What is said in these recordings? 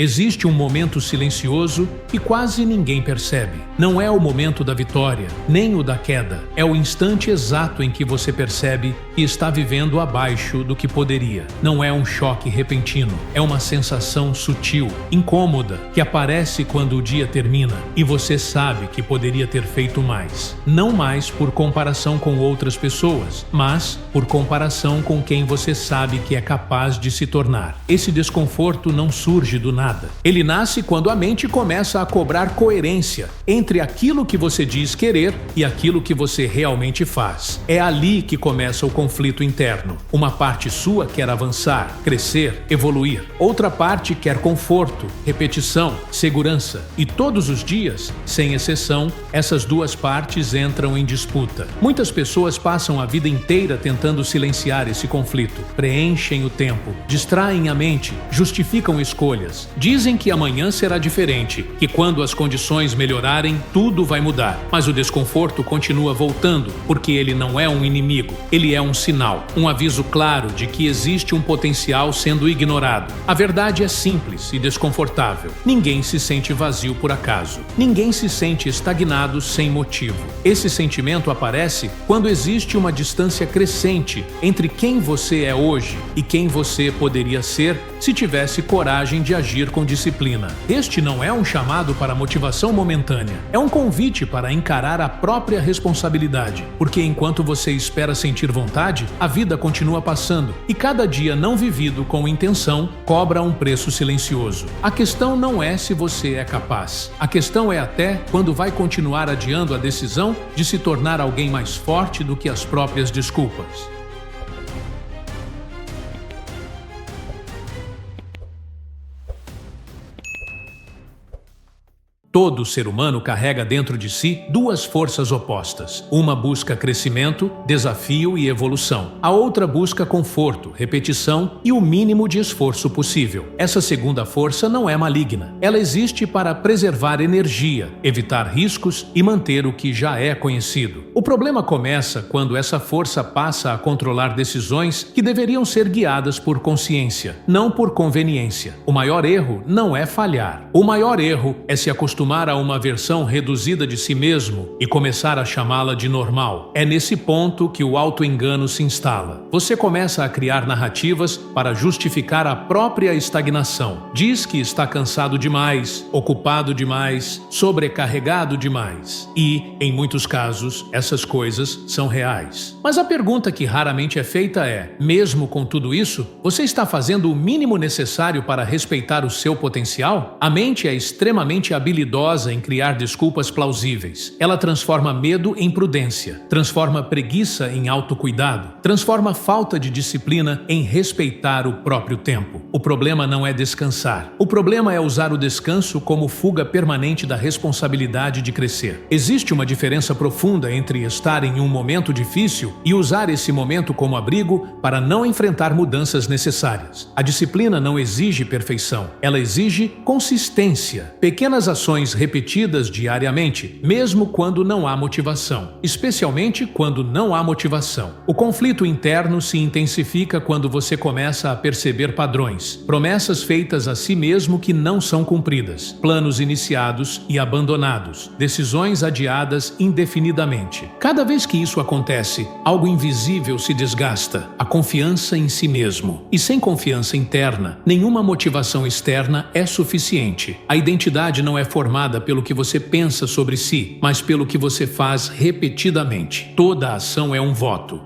Existe um momento silencioso que quase ninguém percebe. Não é o momento da vitória, nem o da queda. É o instante exato em que você percebe que está vivendo abaixo do que poderia. Não é um choque repentino, é uma sensação sutil, incômoda, que aparece quando o dia termina e você sabe que poderia ter feito mais. Não mais por comparação com outras pessoas, mas por comparação com quem você sabe que é capaz de se tornar. Esse desconforto não surge do nada. Ele nasce quando a mente começa a cobrar coerência entre aquilo que você diz querer e aquilo que você realmente faz. É ali que começa o conflito interno. Uma parte sua quer avançar, crescer, evoluir. Outra parte quer conforto, repetição, segurança. E todos os dias, sem exceção, essas duas partes entram em disputa. Muitas pessoas passam a vida inteira tentando silenciar esse conflito. Preenchem o tempo, distraem a mente, justificam escolhas. Dizem que amanhã será diferente, que quando as condições melhorarem, tudo vai mudar. Mas o desconforto continua voltando, porque ele não é um inimigo, ele é um sinal, um aviso claro de que existe um potencial sendo ignorado. A verdade é simples e desconfortável. Ninguém se sente vazio por acaso. Ninguém se sente estagnado sem motivo. Esse sentimento aparece quando existe uma distância crescente entre quem você é hoje e quem você poderia ser se tivesse coragem de agir com disciplina. Este não é um chamado para motivação momentânea, é um convite para encarar a própria responsabilidade, porque enquanto você espera sentir vontade, a vida continua passando e cada dia não vivido com intenção cobra um preço silencioso. A questão não é se você é capaz, a questão é até quando vai continuar adiando a decisão de se tornar alguém mais forte do que as próprias desculpas. Todo ser humano carrega dentro de si duas forças opostas. Uma busca crescimento, desafio e evolução. A outra busca conforto, repetição e o mínimo de esforço possível. Essa segunda força não é maligna. Ela existe para preservar energia, evitar riscos e manter o que já é conhecido. O problema começa quando essa força passa a controlar decisões que deveriam ser guiadas por consciência, não por conveniência. O maior erro não é falhar. O maior erro é se acostumar a uma versão reduzida de si mesmo e começar a chamá-la de normal. É nesse ponto que o auto-engano se instala. Você começa a criar narrativas para justificar a própria estagnação. Diz que está cansado demais, ocupado demais, sobrecarregado demais. E, em muitos casos, essas coisas são reais. Mas a pergunta que raramente é feita é: mesmo com tudo isso, você está fazendo o mínimo necessário para respeitar o seu potencial? A mente é extremamente habilidosa em criar desculpas plausíveis. Ela transforma medo em prudência, transforma preguiça em autocuidado, transforma falta de disciplina em respeitar o próprio tempo. O problema não é descansar. O problema é usar o descanso como fuga permanente da responsabilidade de crescer. Existe uma diferença profunda entre estar em um momento difícil e usar esse momento como abrigo para não enfrentar mudanças necessárias. A disciplina não exige perfeição, ela exige consistência. Pequenas ações repetidas diariamente, mesmo quando não há motivação, especialmente quando não há motivação. O conflito interno se intensifica quando você começa a perceber padrões, promessas feitas a si mesmo que não são cumpridas, planos iniciados e abandonados, decisões adiadas indefinidamente. Cada vez que isso acontece, algo invisível se desgasta, a confiança em si mesmo. E sem confiança interna, nenhuma motivação externa é suficiente. A identidade não é formada pelo que você pensa sobre si, mas pelo que você faz repetidamente. Toda ação é um voto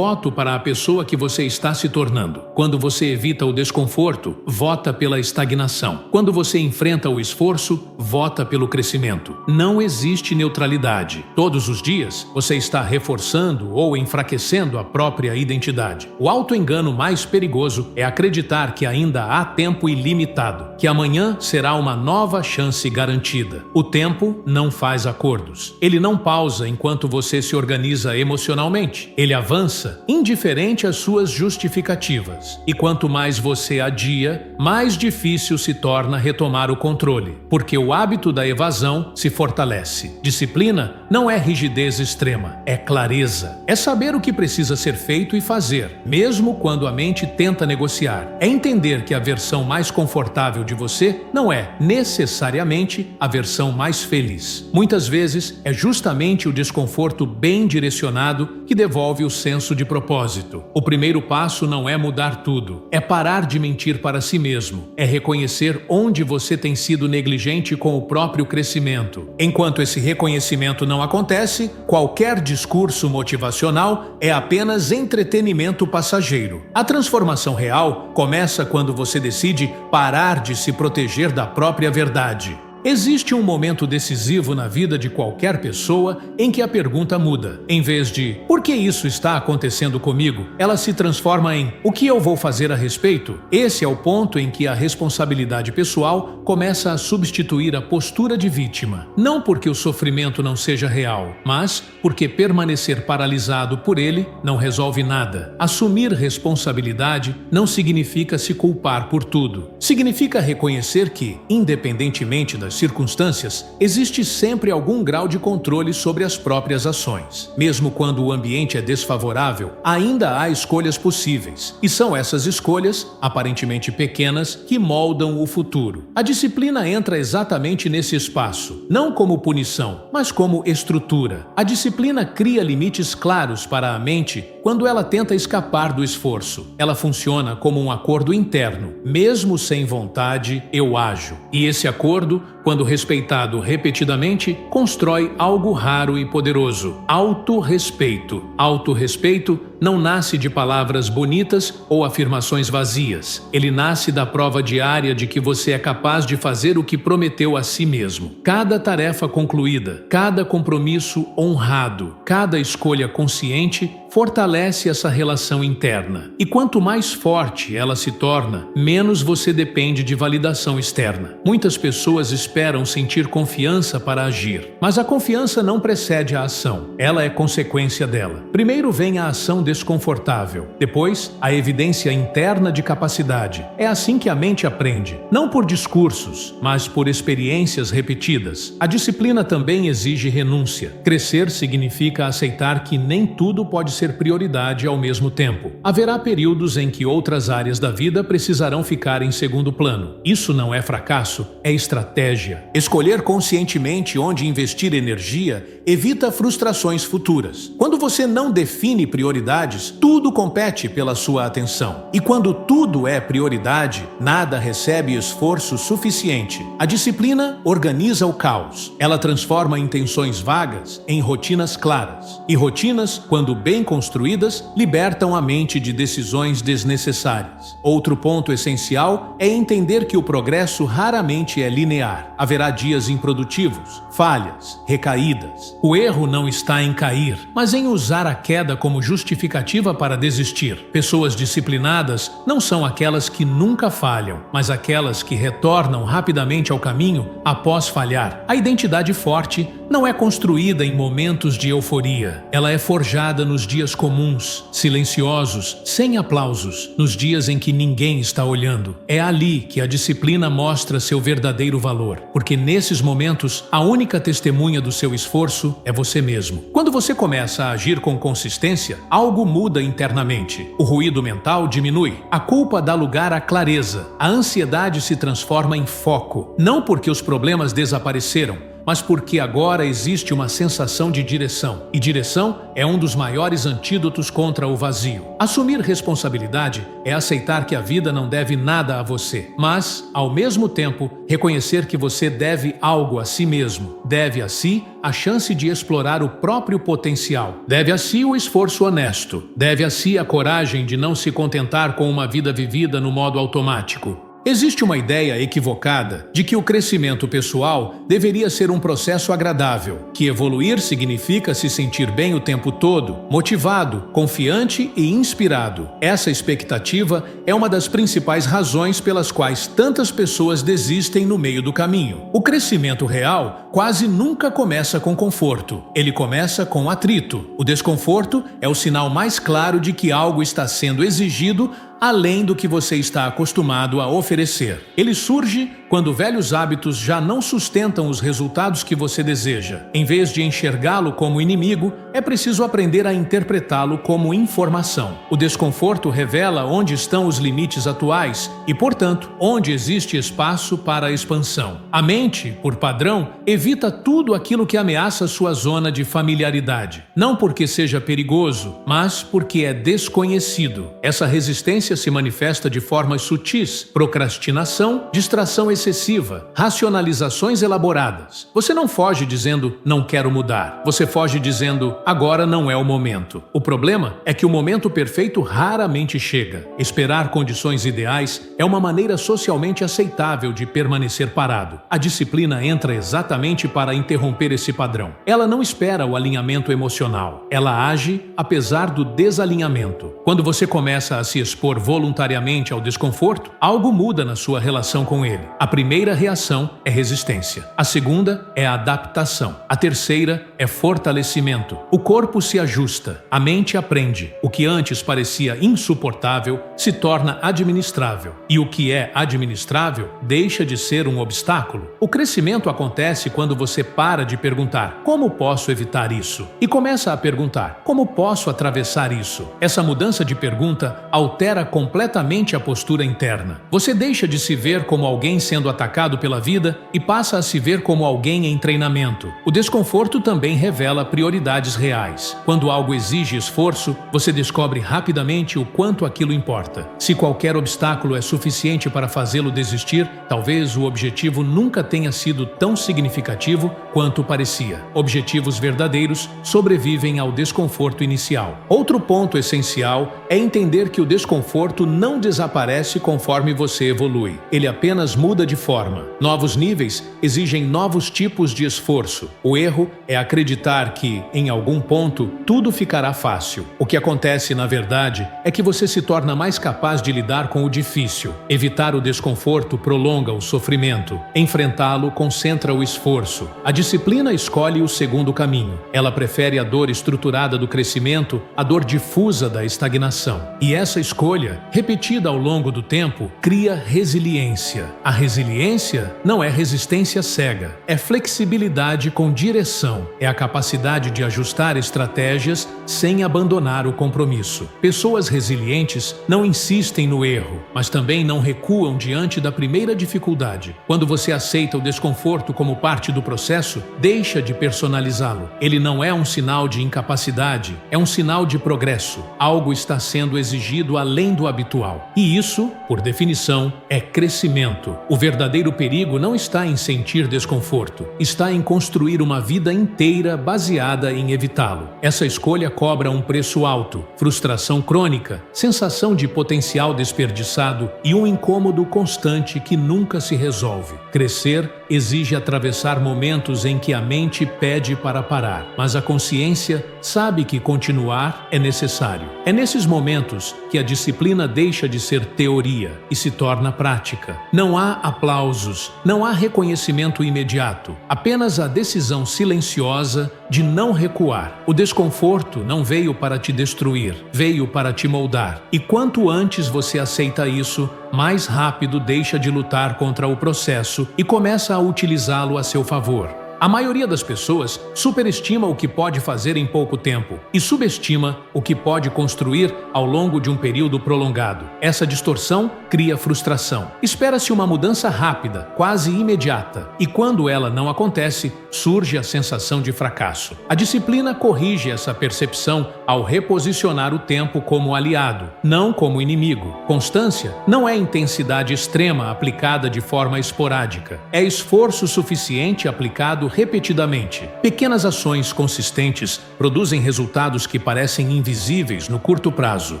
para a pessoa que você está se tornando. Quando você evita o desconforto, vota pela estagnação. Quando você enfrenta o esforço, vota pelo crescimento. Não existe neutralidade. Todos os dias, você está reforçando ou enfraquecendo a própria identidade. O auto-engano mais perigoso é acreditar que ainda há tempo ilimitado, que amanhã será uma nova chance garantida. comprometida. O tempo não faz acordos. Ele não pausa enquanto você se organiza emocionalmente. Ele avança, indiferente às suas justificativas. E quanto mais você adia, mais difícil se torna retomar o controle, porque o hábito da evasão se fortalece. Disciplina não é rigidez extrema, é clareza. É saber o que precisa ser feito e fazer, mesmo quando a mente tenta negociar. É entender que a versão mais confortável de você não é necessariamente a versão mais feliz. Muitas vezes é justamente o desconforto bem direcionado que devolve o senso de propósito. O primeiro passo não é mudar tudo, é parar de mentir para si mesmo, é reconhecer onde você tem sido negligente com o próprio crescimento. Enquanto esse reconhecimento não acontece, qualquer discurso motivacional é apenas entretenimento passageiro. A transformação real começa quando você decide parar de se proteger da própria verdade. Existe um momento decisivo na vida de qualquer pessoa em que a pergunta muda. Em vez de "por que isso está acontecendo comigo?", ela se transforma em "o que eu vou fazer a respeito?". Esse é o ponto em que a responsabilidade pessoal começa a substituir a postura de vítima. Não porque o sofrimento não seja real, mas porque permanecer paralisado por ele não resolve nada. Assumir responsabilidade não significa se culpar por tudo. Significa reconhecer que, independentemente das circunstâncias, existe sempre algum grau de controle sobre as próprias ações. Mesmo quando o ambiente é desfavorável, ainda há escolhas possíveis. E são essas escolhas, aparentemente pequenas, que moldam o futuro. A disciplina entra exatamente nesse espaço, não como punição, mas como estrutura. A disciplina cria limites claros para a mente quando ela tenta escapar do esforço. Ela funciona como um acordo interno. Mesmo sem vontade, eu ajo. E esse acordo, quando respeitado repetidamente, constrói algo raro e poderoso: autorrespeito. Autorrespeito não nasce de palavras bonitas ou afirmações vazias. Ele nasce da prova diária de que você é capaz de fazer o que prometeu a si mesmo. Cada tarefa concluída, cada compromisso honrado, cada escolha consciente fortalece essa relação interna. E quanto mais forte ela se torna, menos você depende de validação externa. Muitas pessoas esperam sentir confiança para agir, mas a confiança não precede a ação. Ela é consequência dela. Primeiro vem a ação desconfortável, depois a evidência interna de capacidade. É assim que a mente aprende, não por discursos, mas por experiências repetidas. A disciplina também exige renúncia. Crescer significa aceitar que nem tudo pode ser prioridade ao mesmo tempo. Haverá períodos em que outras áreas da vida precisarão ficar em segundo plano. Isso não é fracasso, é estratégia. Escolher conscientemente onde investir energia evita frustrações futuras. Quando você não define prioridades, tudo compete pela sua atenção. E quando tudo é prioridade, nada recebe esforço suficiente. A disciplina organiza o caos. Ela transforma intenções vagas em rotinas claras. E rotinas, quando bem construídas, libertam a mente de decisões desnecessárias. Outro ponto essencial é entender que o progresso raramente é linear. Haverá dias improdutivos, falhas, recaídas. O erro não está em cair, mas em usar a queda como justificativa para desistir. Pessoas disciplinadas não são aquelas que nunca falham, mas aquelas que retornam rapidamente ao caminho após falhar. A identidade forte não é construída em momentos de euforia. Ela é forjada nos dias comuns, silenciosos, sem aplausos, nos dias em que ninguém está olhando. É ali que a disciplina mostra seu verdadeiro valor, porque nesses momentos, a única testemunha do seu esforço é você mesmo. Quando você começa a agir com consistência, algo muda internamente. O ruído mental diminui, a culpa dá lugar à clareza, a ansiedade se transforma em foco. Não porque os problemas desapareceram, mas porque agora existe uma sensação de direção. E direção é um dos maiores antídotos contra o vazio. Assumir responsabilidade é aceitar que a vida não deve nada a você, mas, ao mesmo tempo, reconhecer que você deve algo a si mesmo. Deve a si a chance de explorar o próprio potencial. Deve a si o esforço honesto. Deve a si a coragem de não se contentar com uma vida vivida no modo automático. Existe uma ideia equivocada de que o crescimento pessoal deveria ser um processo agradável, que evoluir significa se sentir bem o tempo todo, motivado, confiante e inspirado. Essa expectativa é uma das principais razões pelas quais tantas pessoas desistem no meio do caminho. O crescimento real quase nunca começa com conforto, ele começa com atrito. O desconforto é o sinal mais claro de que algo está sendo exigido além do que você está acostumado a oferecer. Ele surge quando velhos hábitos já não sustentam os resultados que você deseja. Em vez de enxergá-lo como inimigo, é preciso aprender a interpretá-lo como informação. O desconforto revela onde estão os limites atuais e, portanto, onde existe espaço para a expansão. A mente, por padrão, evita tudo aquilo que ameaça sua zona de familiaridade. Não porque seja perigoso, mas porque é desconhecido. Essa resistência se manifesta de formas sutis: procrastinação, distração excessiva, racionalizações elaboradas. Você não foge dizendo não quero mudar. Você foge dizendo agora não é o momento. O problema é que o momento perfeito raramente chega. Esperar condições ideais é uma maneira socialmente aceitável de permanecer parado. A disciplina entra exatamente para interromper esse padrão. Ela não espera o alinhamento emocional. Ela age apesar do desalinhamento. Quando você começa a se expor voluntariamente ao desconforto, algo muda na sua relação com ele. A primeira reação é resistência. A segunda é adaptação. A terceira é fortalecimento. O corpo se ajusta. A mente aprende. O que antes parecia insuportável se torna administrável. E o que é administrável deixa de ser um obstáculo. O crescimento acontece quando você para de perguntar como posso evitar isso? E começa a perguntar como posso atravessar isso? Essa mudança de pergunta altera completamente a postura interna. Você deixa de se ver como alguém sendo atacado pela vida e passa a se ver como alguém em treinamento. O desconforto também revela prioridades reais. Quando algo exige esforço, você descobre rapidamente o quanto aquilo importa. Se qualquer obstáculo é suficiente para fazê-lo desistir, talvez o objetivo nunca tenha sido tão significativo quanto parecia. Objetivos verdadeiros sobrevivem ao desconforto inicial. Outro ponto essencial é entender que o desconforto não desaparece conforme você evolui. Ele apenas muda de forma. Novos níveis exigem novos tipos de esforço. O erro é acreditar que, em algum ponto, tudo ficará fácil. O que acontece, na verdade, é que você se torna mais capaz de lidar com o difícil. Evitar o desconforto prolonga o sofrimento. Enfrentá-lo concentra o esforço. A disciplina escolhe o segundo caminho. Ela prefere a dor estruturada do crescimento à dor difusa da estagnação. E essa escolha, repetida ao longo do tempo, cria resiliência. A resiliência não é resistência cega, é flexibilidade com direção, é a capacidade de ajustar estratégias sem abandonar o compromisso. Pessoas resilientes não insistem no erro, mas também não recuam diante da primeira dificuldade. Quando você aceita o desconforto como parte do processo, deixa de personalizá-lo. Ele não é um sinal de incapacidade, é um sinal de progresso. Algo está sendo exigido além do habitual. E isso, por definição, é crescimento. O verdadeiro perigo não está em sentir desconforto, está em construir uma vida inteira baseada em evitá-lo. Essa escolha cobra um preço alto: frustração crônica, sensação de potencial desperdiçado e um incômodo constante que nunca se resolve. Crescer exige atravessar momentos em que a mente pede para parar, mas a consciência sabe que continuar é necessário. É nesses momentos que a disciplina deixa de ser teoria e se torna prática. Não há aplausos, não há reconhecimento imediato, apenas a decisão silenciosa de não recuar. O desconforto não veio para te destruir, veio para te moldar. E quanto antes você aceita isso, mais rápido deixa de lutar contra o processo e começa a utilizá-lo a seu favor. A maioria das pessoas superestima o que pode fazer em pouco tempo e subestima o que pode construir ao longo de um período prolongado. Essa distorção cria frustração. Espera-se uma mudança rápida, quase imediata, e quando ela não acontece, surge a sensação de fracasso. A disciplina corrige essa percepção ao reposicionar o tempo como aliado, não como inimigo. Constância não é intensidade extrema aplicada de forma esporádica. É esforço suficiente aplicado repetidamente. Pequenas ações consistentes produzem resultados que parecem invisíveis no curto prazo,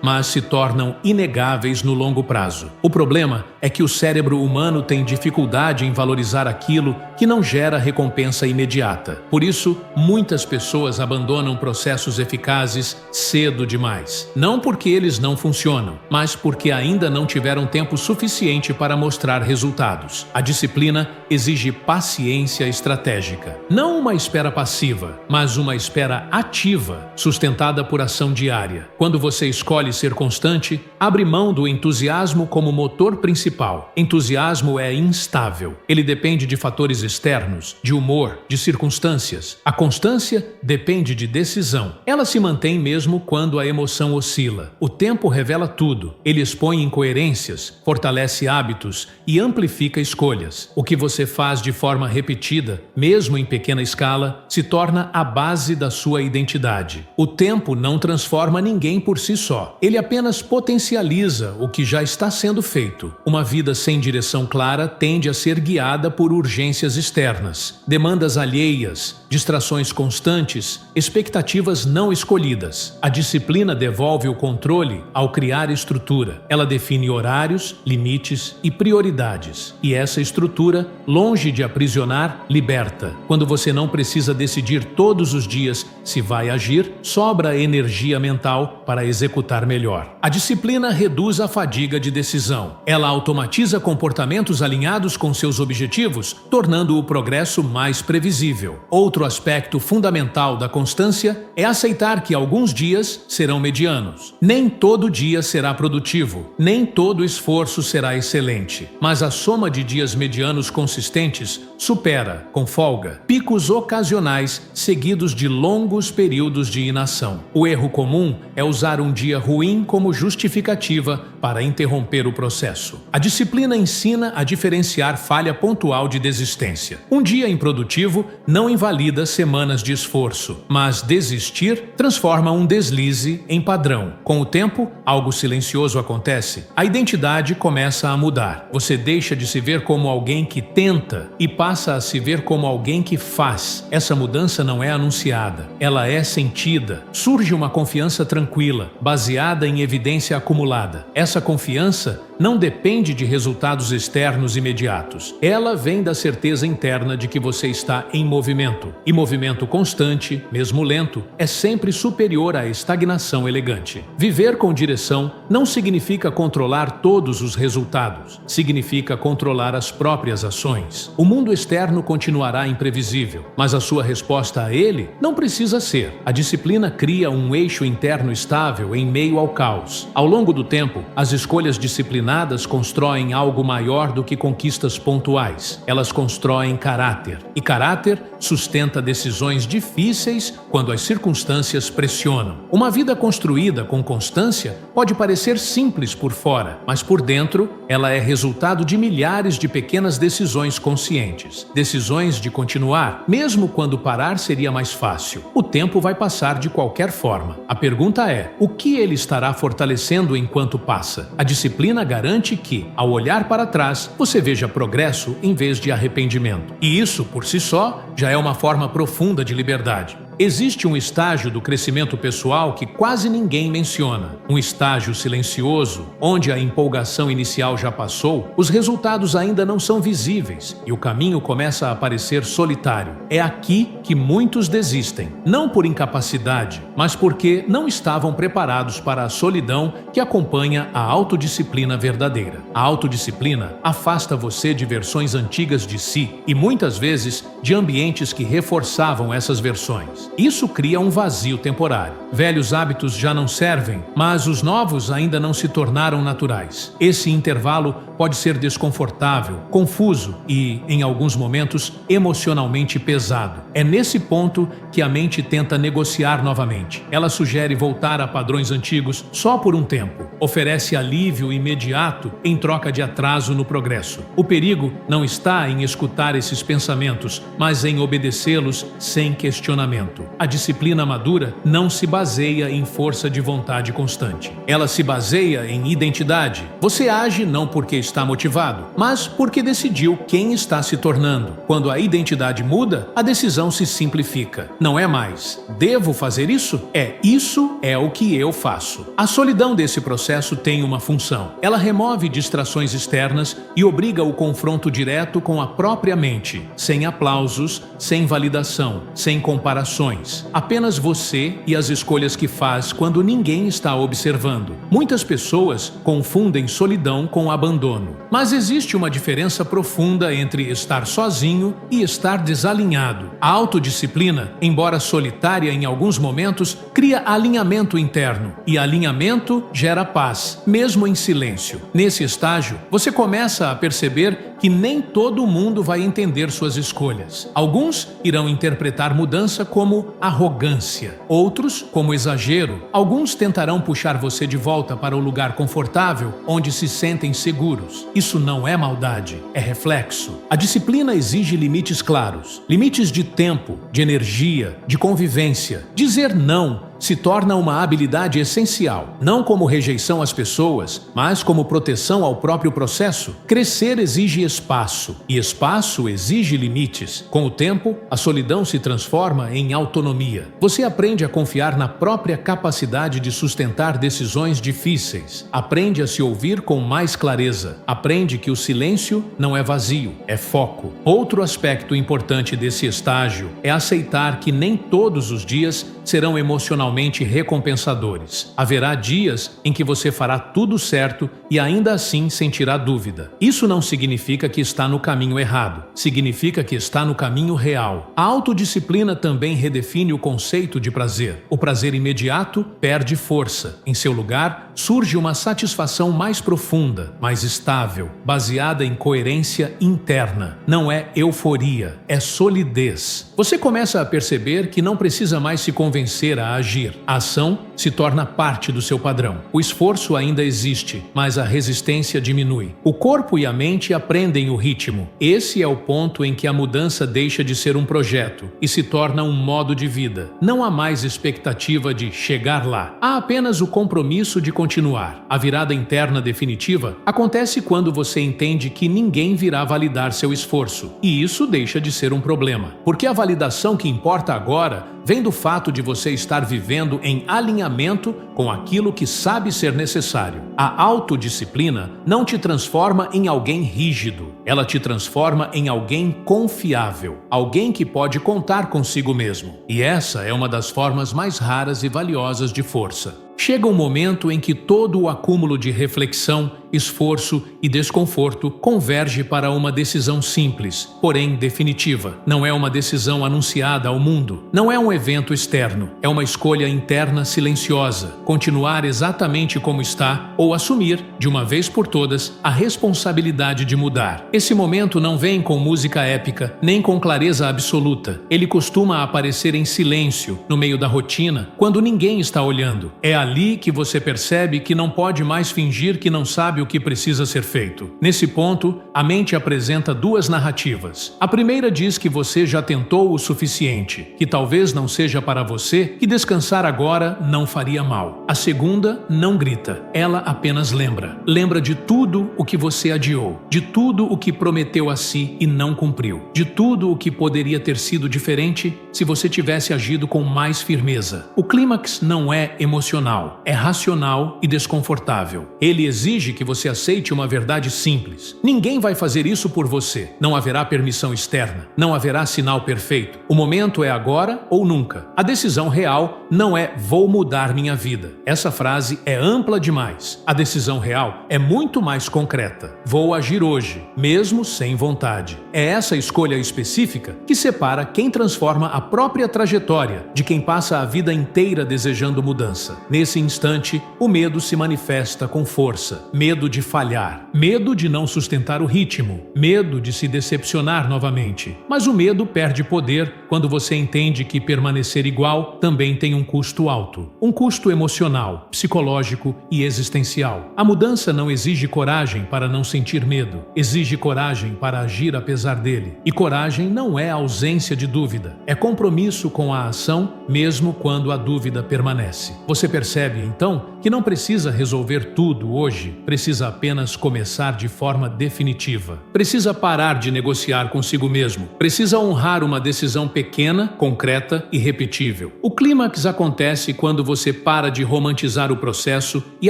mas se tornam inegáveis no longo prazo. O problema é que o cérebro humano tem dificuldade em valorizar aquilo que não gera recompensa imediata. Por isso, muitas pessoas abandonam processos eficazes cedo demais. Não porque eles não funcionam, mas porque ainda não tiveram tempo suficiente para mostrar resultados. A disciplina exige paciência estratégica. Não uma espera passiva, mas uma espera ativa, sustentada por ação diária. Quando você escolhe ser constante, abre mão do entusiasmo como motor principal. Entusiasmo é instável. Ele depende de fatores externos, de humor, de circunstâncias. A constância depende de decisão. Ela se mantém mesmo quando a emoção oscila. O tempo revela tudo. Ele expõe incoerências, fortalece hábitos e amplifica escolhas. O que você faz de forma repetida, mesmo em pequena escala, se torna a base da sua identidade. O tempo não transforma ninguém por si só. Ele apenas potencializa o que já está sendo feito. Uma vida sem direção clara tende a ser guiada por urgências externas, demandas alheias, distrações constantes, expectativas não escolhidas. A disciplina devolve o controle ao criar estrutura. Ela define horários, limites e prioridades. E essa estrutura, longe de aprisionar, liberta. Quando você não precisa decidir todos os dias se vai agir, sobra energia mental para executar melhor. A disciplina reduz a fadiga de decisão. Ela automatiza comportamentos alinhados com seus objetivos, tornando o progresso mais previsível. Outro aspecto fundamental da constância é aceitar que alguns dias serão medianos. Nem todo dia será produtivo, nem todo esforço será excelente, mas a soma de dias medianos consistentes supera, com folga, picos ocasionais seguidos de longos períodos de inação. O erro comum é usar um dia ruim como justificativa para interromper o processo. A disciplina ensina a diferenciar falha pontual de desistência. Um dia improdutivo não invalida semanas de esforço, mas desistir transforma um deslize em padrão. Com o tempo, algo silencioso acontece. A identidade começa a mudar. Você deixa de se ver como alguém que tenta e passa a se ver como alguém que faz. Essa mudança não é anunciada, ela é sentida. Surge uma confiança tranquila, baseada em evidência acumulada. Essa confiança não depende de resultados externos imediatos. Ela vem da certeza interna de que você está em movimento. E movimento constante, mesmo lento, é sempre superior à estagnação elegante. Viver com direção não significa controlar todos os resultados. Significa controlar as próprias ações. O mundo externo continuará imprevisível, mas a sua resposta a ele não precisa ser. A disciplina cria um eixo interno estável em meio ao caos. Ao longo do tempo, as escolhas disciplinadas constroem algo maior do que conquistas pontuais. Elas constroem caráter. E caráter sustenta decisões difíceis quando as circunstâncias pressionam. Uma vida construída com constância pode parecer simples por fora, mas por dentro ela é resultado de milhares de pequenas decisões conscientes. Decisões de continuar, mesmo quando parar seria mais fácil. O tempo vai passar de qualquer forma. A pergunta é, o que ele estará fortalecendo enquanto passa? A disciplina garante que, ao olhar para trás, você veja progresso em vez de arrependimento. E isso, por si só, já é uma forma profunda de liberdade. Existe um estágio do crescimento pessoal que quase ninguém menciona. Um estágio silencioso, onde a empolgação inicial já passou, os resultados ainda não são visíveis e o caminho começa a parecer solitário. É aqui que muitos desistem, não por incapacidade, mas porque não estavam preparados para a solidão que acompanha a autodisciplina verdadeira. A autodisciplina afasta você de versões antigas de si e muitas vezes de ambientes que reforçavam essas versões. Isso cria um vazio temporário. Velhos hábitos já não servem, mas os novos ainda não se tornaram naturais. Esse intervalo pode ser desconfortável, confuso e, em alguns momentos, emocionalmente pesado. É nesse ponto que a mente tenta negociar novamente. Ela sugere voltar a padrões antigos só por um tempo. Oferece alívio imediato em troca de atraso no progresso. O perigo não está em escutar esses pensamentos, mas em obedecê-los sem questionamento. A disciplina madura não se baseia em força de vontade constante. Ela se baseia em identidade. Você age não porque está motivado, mas porque decidiu quem está se tornando. Quando a identidade muda, a decisão se simplifica. Não é mais devo fazer isso? Isso é o que eu faço. A solidão desse processo tem uma função. Ela remove distrações externas e obriga o confronto direto com a própria mente, sem aplausos, sem validação, sem comparações. Apenas você e as escolhas que faz quando ninguém está observando. Muitas pessoas confundem solidão com abandono. Mas existe uma diferença profunda entre estar sozinho e estar desalinhado. A autodisciplina, embora solitária em alguns momentos, cria alinhamento interno. E alinhamento gera paz, mesmo em silêncio. Nesse estágio, você começa a perceber que nem todo mundo vai entender suas escolhas. Alguns irão interpretar mudança como arrogância, outros como exagero. Alguns tentarão puxar você de volta para o lugar confortável, onde se sentem seguros. Isso não é maldade, é reflexo. A disciplina exige limites claros, limites de tempo, de energia, de convivência. Dizer não se torna uma habilidade essencial, não como rejeição às pessoas, mas como proteção ao próprio processo. Crescer exige espaço, e espaço exige limites. Com o tempo, a solidão se transforma em autonomia. Você aprende a confiar na própria capacidade de sustentar decisões difíceis. Aprende a se ouvir com mais clareza. Aprende que o silêncio não é vazio, é foco. Outro aspecto importante desse estágio é aceitar que nem todos os dias serão emocionalmente recompensadores. Haverá dias em que você fará tudo certo e ainda assim sentirá dúvida. Isso não significa que está no caminho errado. Significa que está no caminho real. A autodisciplina também redefine o conceito de prazer. O prazer imediato perde força. Em seu lugar, surge uma satisfação mais profunda, mais estável, baseada em coerência interna. Não é euforia, é solidez. Você começa a perceber que não precisa mais se convencer a agir. A ação se torna parte do seu padrão. O esforço ainda existe, mas a resistência diminui. O corpo e a mente aprendem o ritmo. Esse é o ponto em que a mudança deixa de ser um projeto e se torna um modo de vida. Não há mais expectativa de chegar lá. Há apenas o compromisso de continuar. A virada interna definitiva acontece quando você entende que ninguém virá validar seu esforço. E isso deixa de ser um problema. Porque a validação que importa agora vem do fato de você estar vivendo em alinhamento com aquilo que sabe ser necessário. A autodisciplina não te transforma em alguém rígido. Ela te transforma em alguém confiável, alguém que pode contar consigo mesmo. E essa é uma das formas mais raras e valiosas de força. Chega um momento em que todo o acúmulo de reflexão, esforço e desconforto converge para uma decisão simples, porém definitiva. Não é uma decisão anunciada ao mundo, não é um evento externo, é uma escolha interna silenciosa, continuar exatamente como está ou assumir, de uma vez por todas, a responsabilidade de mudar. Esse momento não vem com música épica, nem com clareza absoluta. Ele costuma aparecer em silêncio, no meio da rotina, quando ninguém está olhando. É ali que você percebe que não pode mais fingir que não sabe o que precisa ser feito. Nesse ponto, a mente apresenta duas narrativas. A primeira diz que você já tentou o suficiente, que talvez não seja para você, que descansar agora não faria mal. A segunda não grita, ela apenas lembra. Lembra de tudo o que você adiou, de tudo o que prometeu a si e não cumpriu, de tudo o que poderia ter sido diferente se você tivesse agido com mais firmeza. O clímax não é emocional. É racional e desconfortável. Ele exige que você aceite uma verdade simples. Ninguém vai fazer isso por você. Não haverá permissão externa. Não haverá sinal perfeito. O momento é agora ou nunca. A decisão real não é vou mudar minha vida. Essa frase é ampla demais. A decisão real é muito mais concreta. Vou agir hoje, mesmo sem vontade. É essa escolha específica que separa quem transforma a própria trajetória de quem passa a vida inteira desejando mudança. Nesse instante, o medo se manifesta com força. Medo de falhar, medo de não sustentar o ritmo, medo de se decepcionar novamente. Mas o medo perde poder quando você entende que permanecer igual também tem um custo alto. Um custo emocional, psicológico e existencial. A mudança não exige coragem para não sentir medo. Exige coragem para agir apesar dele. E coragem não é ausência de dúvida. É compromisso com a ação, mesmo quando a dúvida permanece. Você percebe, então, que não precisa resolver tudo hoje, precisa precisa apenas começar de forma definitiva. Precisa parar de negociar consigo mesmo. Precisa honrar uma decisão pequena, concreta e repetível. O clímax acontece quando você para de romantizar o processo e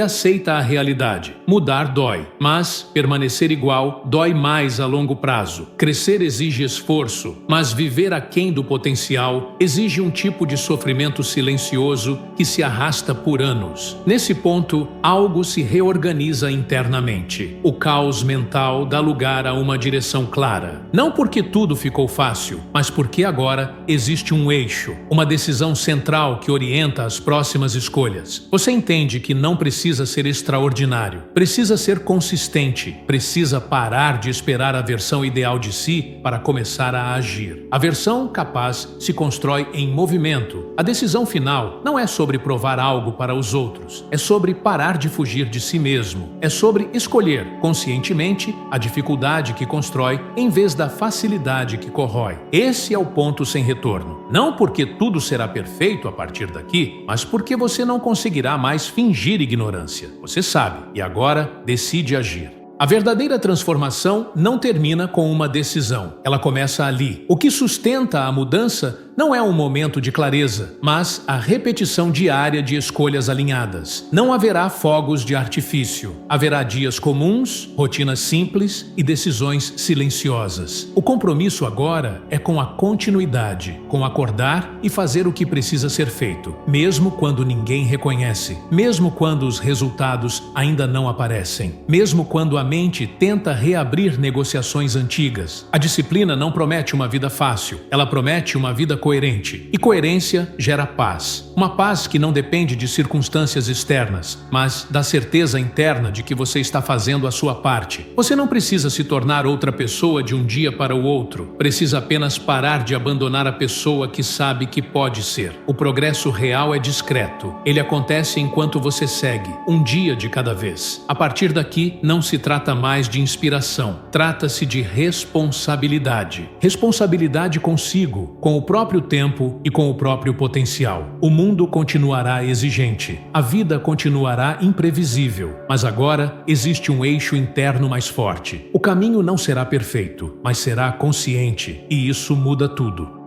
aceita a realidade. Mudar dói, mas permanecer igual dói mais a longo prazo. Crescer exige esforço, mas viver aquém do potencial exige um tipo de sofrimento silencioso que se arrasta por anos. Nesse ponto, algo se reorganiza internamente. O caos mental dá lugar a uma direção clara. Não porque tudo ficou fácil, mas porque agora existe um eixo, uma decisão central que orienta as próximas escolhas. Você entende que não precisa ser extraordinário, precisa ser consistente, precisa parar de esperar a versão ideal de si para começar a agir. A versão capaz se constrói em movimento. A decisão final não é sobre provar algo para os outros, é sobre parar de fugir de si mesmo, é sobre escolher conscientemente a dificuldade que constrói em vez da facilidade que corrói. Esse é o ponto sem retorno. Não porque tudo será perfeito a partir daqui, mas porque você não conseguirá mais fingir ignorância. Você sabe e agora decide agir. A verdadeira transformação não termina com uma decisão, ela começa ali. O que sustenta a mudança não é um momento de clareza, mas a repetição diária de escolhas alinhadas. Não haverá fogos de artifício. Haverá dias comuns, rotinas simples e decisões silenciosas. O compromisso agora é com a continuidade, com acordar e fazer o que precisa ser feito, mesmo quando ninguém reconhece, mesmo quando os resultados ainda não aparecem, mesmo quando a mente tenta reabrir negociações antigas. A disciplina não promete uma vida fácil, ela promete uma vida coerente. E coerência gera paz. Uma paz que não depende de circunstâncias externas, mas da certeza interna de que você está fazendo a sua parte. Você não precisa se tornar outra pessoa de um dia para o outro. Precisa apenas parar de abandonar a pessoa que sabe que pode ser. O progresso real é discreto. Ele acontece enquanto você segue, um dia de cada vez. A partir daqui, não se trata mais de inspiração. Trata-se de responsabilidade. Responsabilidade consigo, com o próprio tempo e com o próprio potencial. O mundo continuará exigente. A vida continuará imprevisível. Mas agora existe um eixo interno mais forte. O caminho não será perfeito, mas será consciente. E isso muda tudo.